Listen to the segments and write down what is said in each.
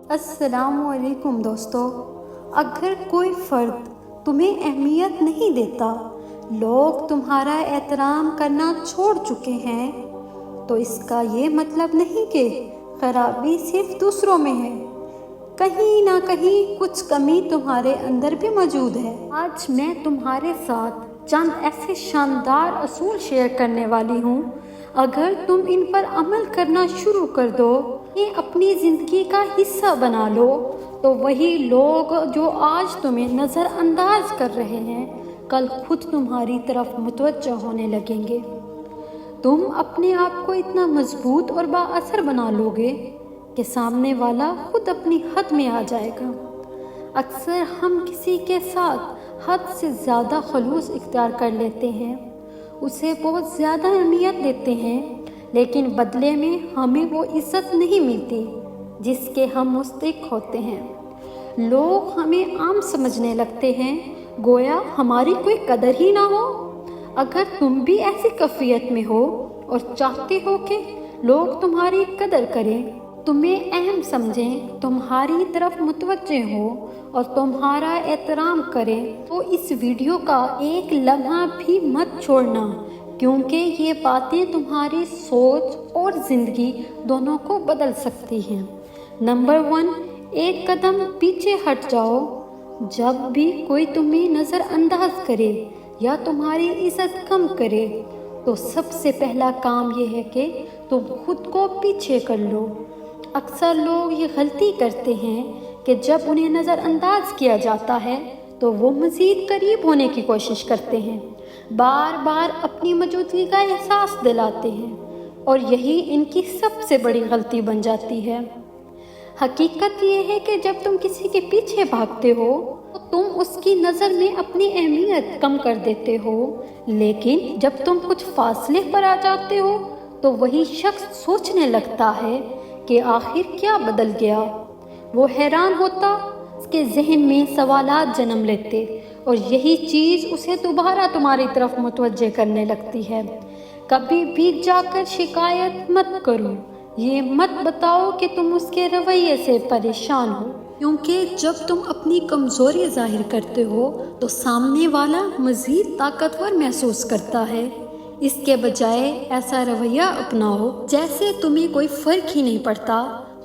अस्सलाम वालेकुम दोस्तों। अगर कोई फ़र्द तुम्हें अहमियत नहीं देता, लोग तुम्हारा एहतराम करना छोड़ चुके हैं, तो इसका ये मतलब नहीं कि खराबी सिर्फ दूसरों में है। कहीं ना कहीं कुछ कमी तुम्हारे अंदर भी मौजूद है। आज मैं तुम्हारे साथ चंद ऐसे शानदार असूल शेयर करने वाली हूँ। अगर तुम इन पर अमल करना शुरू कर दो, ये अपनी ज़िंदगी का हिस्सा बना लो, तो वही लोग जो आज तुम्हें नज़रअंदाज कर रहे हैं, कल खुद तुम्हारी तरफ मुतवज्जह होने लगेंगे। तुम अपने आप को इतना मजबूत और बाअसर बना लोगे कि सामने वाला खुद अपनी हद में आ जाएगा। अक्सर हम किसी के साथ हद से ज़्यादा खलूस इख्तियार कर लेते हैं, उसे बहुत ज़्यादा अहमियत देते हैं, लेकिन बदले में हमें वो इज़्ज़त नहीं मिलती जिसके हम मुस्तहिक होते हैं। लोग हमें आम समझने लगते हैं, गोया हमारी कोई कदर ही ना हो। अगर तुम भी ऐसी कैफियत में हो और चाहते हो कि लोग तुम्हारी कदर करें, तुम्हें अहम समझें, तुम्हारी तरफ मुतवज्जह हो और तुम्हारा एहतराम करें, तो इस वीडियो का एक लम्हा भी मत छोड़ना, क्योंकि ये बातें तुम्हारी सोच और ज़िंदगी दोनों को बदल सकती हैं। नंबर 1, एक कदम पीछे हट जाओ। जब भी कोई तुम्हें नज़रअंदाज करे या तुम्हारी इज़्ज़त कम करे, तो सबसे पहला काम यह है कि तुम खुद को पीछे कर लो। अक्सर लोग ये गलती करते हैं कि जब उन्हें नज़रअंदाज किया जाता है तो वो मज़ीद करीब होने की कोशिश करते हैं, बार बार अपनी मौजूदगी का एहसास दिलाते हैं, और यही इनकी सबसे बड़ी गलती बन जाती है। हकीकत ये है कि जब तुम किसी के पीछे भागते हो तो तुम उसकी नज़र में अपनी अहमियत कम कर देते हो, लेकिन जब तुम कुछ फासले पर आ जाते हो तो वही शख्स सोचने लगता है कि आखिर क्या बदल गया। वो हैरान होता, उसके जहन में सवालात जन्म लेते, और यही चीज़ उसे दोबारा तुम्हारी तरफ मुतवज्जह करने लगती है। कभी भी जाकर शिकायत मत करो, ये मत बताओ कि तुम उसके रवैये से परेशान हो, क्योंकि जब तुम अपनी कमज़ोरी जाहिर करते हो तो सामने वाला मज़ीद ताकतवर महसूस करता है। इसके बजाय ऐसा रवैया अपनाओ जैसे तुम्हें कोई फ़र्क ही नहीं पड़ता।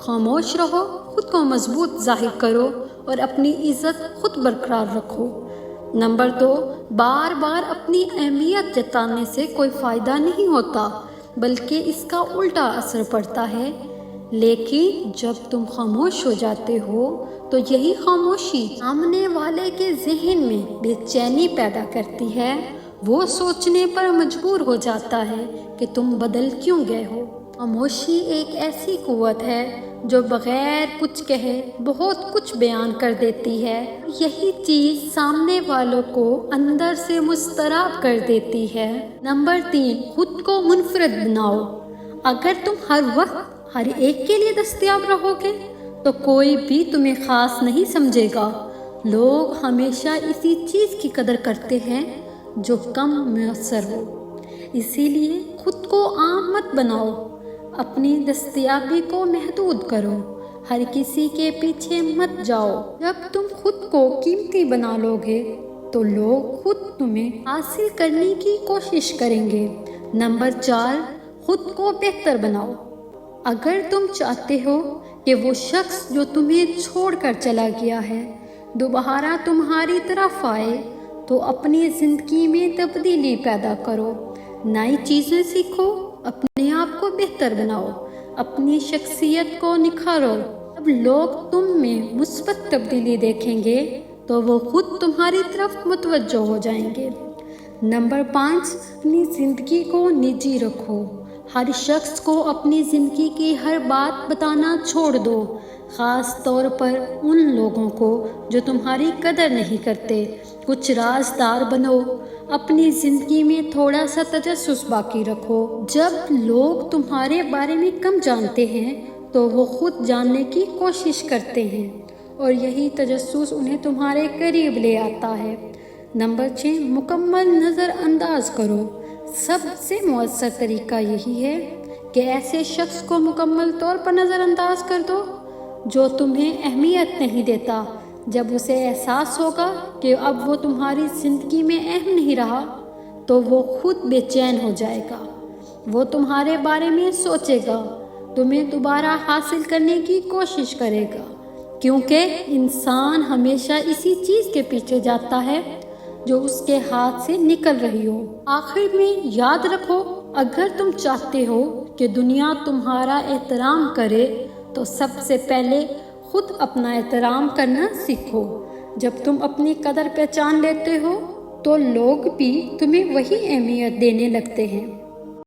खामोश रहो, खुद को मजबूत जाहिर करो और अपनी इज़्ज़त खुद बरकरार रखो। नंबर 2, बार बार अपनी अहमियत जताने से कोई फ़ायदा नहीं होता, बल्कि इसका उल्टा असर पड़ता है। लेकिन जब तुम खामोश हो जाते हो तो यही खामोशी सामने वाले के जहन में बेचैनी पैदा करती है। वो सोचने पर मजबूर हो जाता है कि तुम बदल क्यों गए हो। खामोशी एक ऐसी कुव्वत है जो बग़ैर कुछ कहे बहुत कुछ बयान कर देती है। यही चीज़ सामने वालों को अंदर से मुस्तराब कर देती है। नंबर 3, खुद को मुनफरद बनाओ। अगर तुम हर वक्त हर एक के लिए दस्तयाब रहोगे तो कोई भी तुम्हें ख़ास नहीं समझेगा। लोग हमेशा इसी चीज़ की कदर करते हैं जो कम मुयस्सर हो। इसीलिए खुद को आम मत बनाओ, अपनी दस्तयाबी को महदूद करो, हर किसी के पीछे मत जाओ। जब तुम खुद को कीमती बना लोगे तो लोग खुद तुम्हें हासिल करने की कोशिश करेंगे। नंबर 4, खुद को बेहतर बनाओ। अगर तुम चाहते हो कि वो शख्स जो तुम्हें छोड़कर चला गया है दोबारा तुम्हारी तरफ आए, तो अपनी ज़िंदगी में तब्दीली पैदा करो, नई चीज़ें सीखो, अपने आप को बेहतर बनाओ, अपनी शख्सियत को निखारो। अब लोग तुम में मुस्बत तब्दीली देखेंगे तो वो खुद तुम्हारी तरफ मुतवज्जह हो जाएंगे। नंबर 5, अपनी ज़िंदगी को निजी रखो। हर शख्स को अपनी ज़िंदगी की हर बात बताना छोड़ दो, ख़ास तौर पर उन लोगों को जो तुम्हारी कदर नहीं करते। कुछ राज़दार बनो, अपनी ज़िंदगी में थोड़ा सा तजस्सुस बाकी रखो। जब लोग तुम्हारे बारे में कम जानते हैं तो वो खुद जानने की कोशिश करते हैं, और यही तजस्सुस उन्हें तुम्हारे करीब ले आता है। नंबर 6, मुकम्मल नज़रअंदाज करो। सबसे मुअस्सर तरीका यही है कि ऐसे शख्स को मुकम्मल तौर पर नज़रअंदाज कर दो جو تمہیں اہمیت نہیں دیتا، جب اسے احساس ہوگا کہ اب وہ تمہاری زندگی میں اہم نہیں رہا تو وہ خود بے چین ہو جائے گا۔ وہ تمہارے بارے میں سوچے گا، تمہیں دوبارہ حاصل کرنے کی کوشش کرے گا، کیونکہ انسان ہمیشہ اسی چیز کے پیچھے جاتا ہے جو اس کے ہاتھ سے نکل رہی ہو۔ آخر میں یاد رکھو، اگر تم چاہتے ہو کہ دنیا تمہارا احترام کرے تو سب سے پہلے خود اپنا احترام کرنا سیکھو۔ جب تم اپنی قدر پہچان لیتے ہو تو لوگ بھی تمہیں وہی اہمیت دینے لگتے ہیں۔